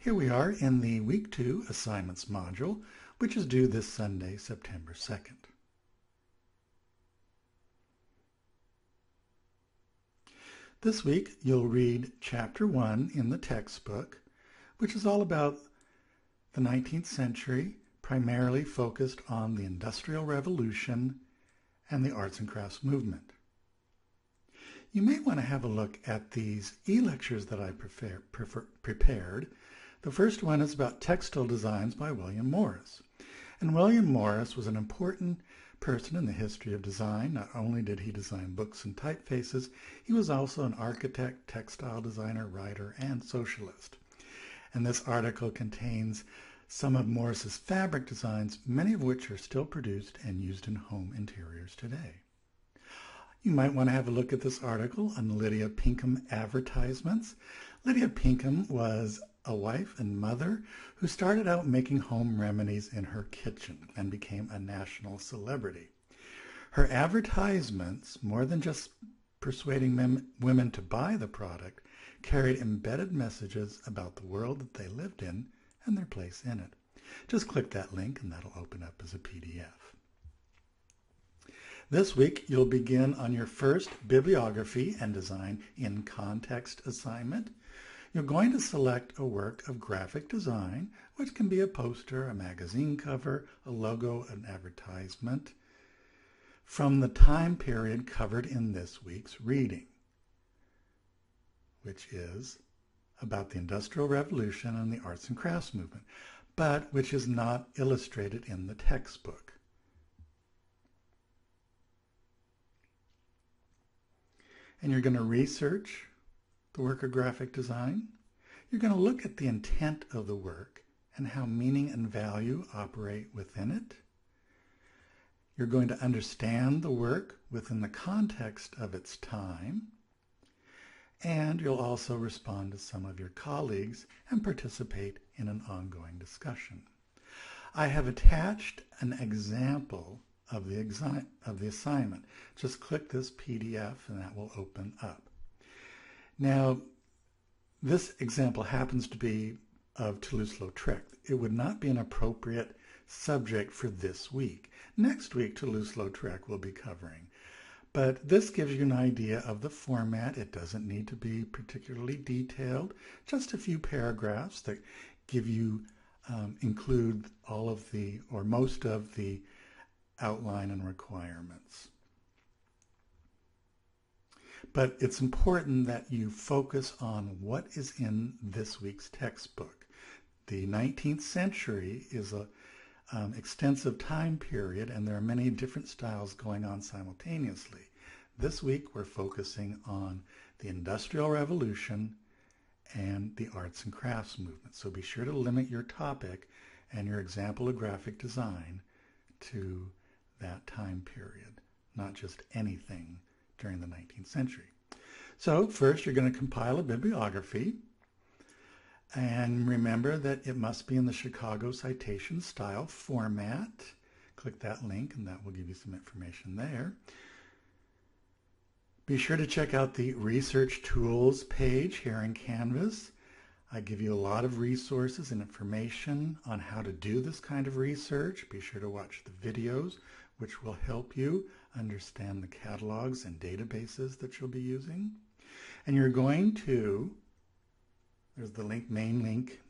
Here we are in the Week 2 Assignments module, which is due this Sunday, September 2nd. This week, you'll read Chapter 1 in the textbook, which is all about the 19th century, primarily focused on the Industrial Revolution and the arts and crafts movement. You may want to have a look at these e-lectures that I prepared. The first one is about textile designs by William Morris. And William Morris was an important person in the history of design. Not only did he design books and typefaces, he was also an architect, textile designer, writer, and socialist. And this article contains some of Morris's fabric designs, many of which are still produced and used in home interiors today. You might want to have a look at this article on Lydia Pinkham advertisements. Lydia Pinkham was a wife and mother who started out making home remedies in her kitchen and became a national celebrity. Her advertisements, more than just persuading women to buy the product, carried embedded messages about the world that they lived in and their place in it. Just click that link and that'll open up as a PDF. This week, you'll begin on your first bibliography and design in context assignment. You're going to select a work of graphic design, which can be a poster, a magazine cover, a logo, an advertisement, from the time period covered in this week's reading, which is about the Industrial Revolution and the arts and crafts movement, but which is not illustrated in the textbook. And you're going to research the work of graphic design. You're going to look at the intent of the work and how meaning and value operate within it. You're going to understand the work within the context of its time. And you'll also respond to some of your colleagues and participate in an ongoing discussion. I have attached an example of the assignment. Just click this PDF and that will open up. Now, this example happens to be of Toulouse-Lautrec. It would not be an appropriate subject for this week. Next week, Toulouse-Lautrec will be covering. But this gives you an idea of the format. It doesn't need to be particularly detailed. Just a few paragraphs that give you, include all of the, or most of the outline and requirements. But it's important that you focus on what is in this week's textbook. The 19th century is an extensive time period, and there are many different styles going on simultaneously. This week we're focusing on the Industrial Revolution and the arts and crafts movement. So be sure to limit your topic and your example of graphic design to that time period, not just anything during the 19th century. So first you're going to compile a bibliography, and remember that it must be in the Chicago citation style format. Click that link and that will give you some information there. Be sure to check out the Research Tools page here in Canvas. I give you a lot of resources and information on how to do this kind of research. Be sure to watch the videos, which will help you understand the catalogs and databases that you'll be using. And you're going to, there's the link, main link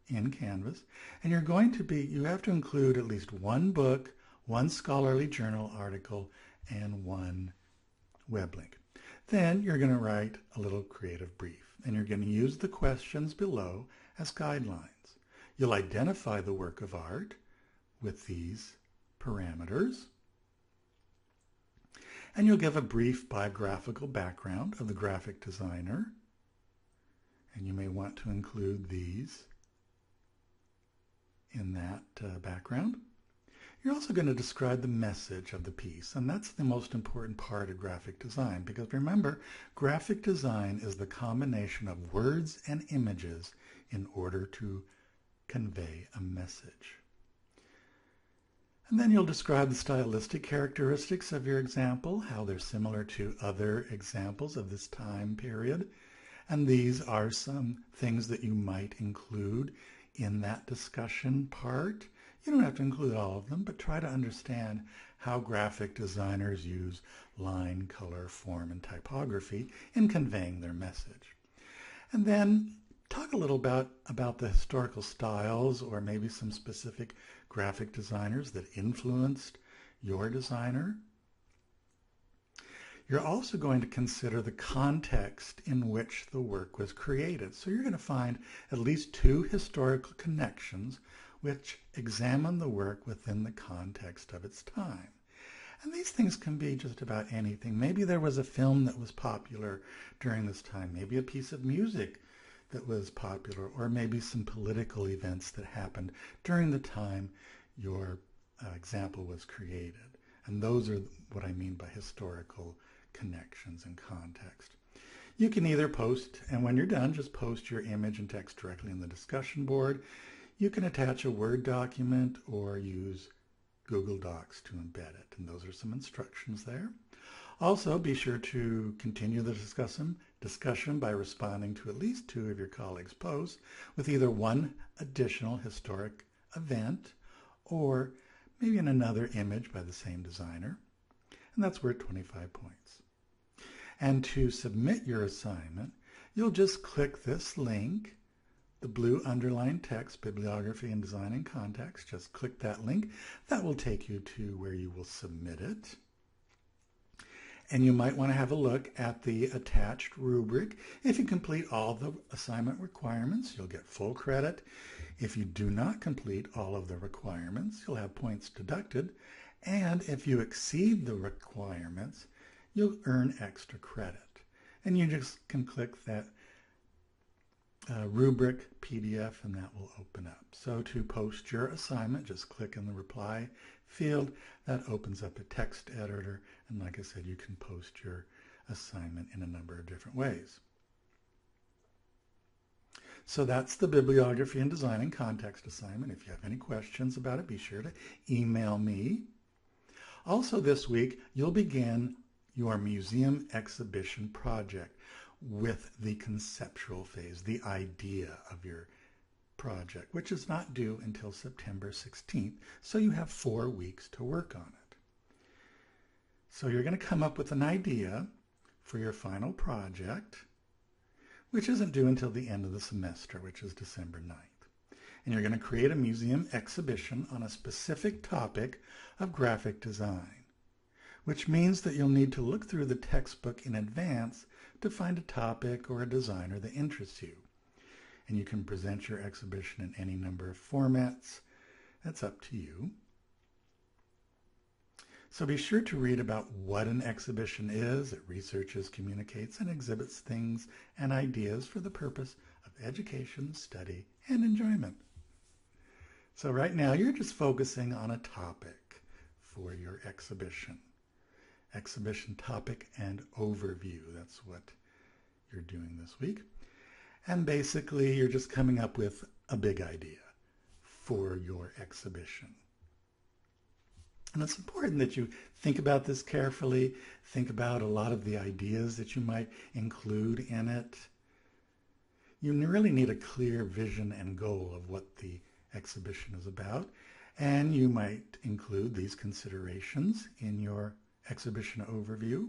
in Canvas, and you're going to be, you have to include at least one book, one scholarly journal article, and one web link. Then you're going to write a little creative brief, and you're going to use the questions below as guidelines. You'll identify the work of art with these parameters, and you'll give a brief biographical background of the graphic designer, and you may want to include these in that background. You're also going to describe the message of the piece, and that's the most important part of graphic design, because remember, graphic design is the combination of words and images in order to convey a message. And then you'll describe the stylistic characteristics of your example, how they're similar to other examples of this time period, And these are some things that you might include in that discussion part. You don't have to include all of them, but try to understand how graphic designers use line, color, form, and typography in conveying their message. And then talk a little about the historical styles or maybe some specific graphic designers that influenced your designer. You're also going to consider the context in which the work was created. So you're going to find at least 2 historical connections which examine the work within the context of its time. And these things can be just about anything. Maybe there was a film that was popular during this time, maybe a piece of music that was popular, or maybe some political events that happened during the time your example was created. And those are what I mean by historical connections and context. You can either post, and when you're done, just post your image and text directly in the discussion board. You can attach a Word document or use Google Docs to embed it, and those are some instructions there. Also, be sure to continue the discussion by responding to at least 2 of your colleagues' posts with either one additional historic event or maybe in another image by the same designer, and that's worth 25 points. And to submit your assignment, you'll just click this link, the blue underlined text, Bibliography and Design in Context. Just click that link. That will take you to where you will submit it. And you might want to have a look at the attached rubric. If you complete all the assignment requirements, you'll get full credit. If you do not complete all of the requirements, you'll have points deducted. And if you exceed the requirements, you'll earn extra credit. And you just can click that rubric PDF and that will open up. So to post your assignment, just click in the reply field. That opens up a text editor, and like I said, you can post your assignment in a number of different ways. So that's the Bibliography and Design in Context assignment. If you have any questions about it, be sure to email me. Also this week, you'll begin your museum exhibition project with the conceptual phase, the idea of your project, which is not due until September 16th, so you have 4 weeks to work on it. So you're going to come up with an idea for your final project, which isn't due until the end of the semester, which is December 9th. And you're going to create a museum exhibition on a specific topic of graphic design, which means that you'll need to look through the textbook in advance to find a topic or a designer that interests you. And you can present your exhibition in any number of formats. That's up to you. So be sure to read about what an exhibition is. It researches, communicates, and exhibits things and ideas for the purpose of education, study, and enjoyment. So right now you're just focusing on a topic for your exhibition. Exhibition topic and overview. That's what you're doing this week. And basically you're just coming up with a big idea for your exhibition. And it's important that you think about this carefully, think about a lot of the ideas that you might include in it. You really need a clear vision and goal of what the exhibition is about, and you might include these considerations in your exhibition overview.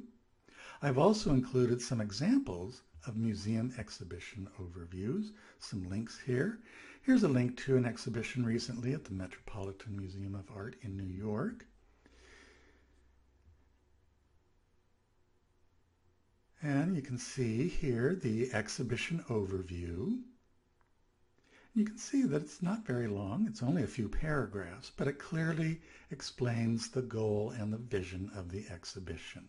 I've also included some examples of museum exhibition overviews, some links here. Here's a link to an exhibition recently at the Metropolitan Museum of Art in New York. And you can see here the exhibition overview. You can see that it's not very long. It's only a few paragraphs, but it clearly explains the goal and the vision of the exhibition.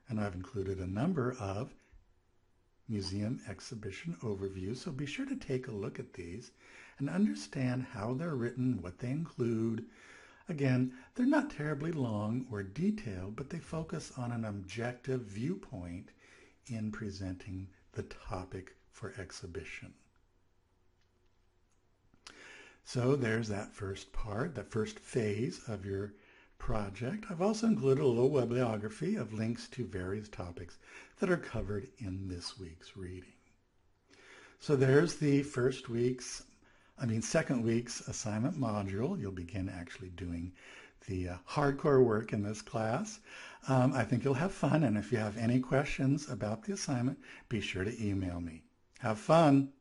And I've included a number of museum exhibition overviews, so be sure to take a look at these and understand how they're written, what they include. Again, they're not terribly long or detailed, but they focus on an objective viewpoint in presenting the topic for exhibition. So there's that first part, that first phase of your project, I've also included a little bibliography of links to various topics that are covered in this week's reading. So there's the second week's assignment module. You'll begin actually doing the hardcore work in this class. I think you'll have fun, and if you have any questions about the assignment, be sure to email me. Have fun!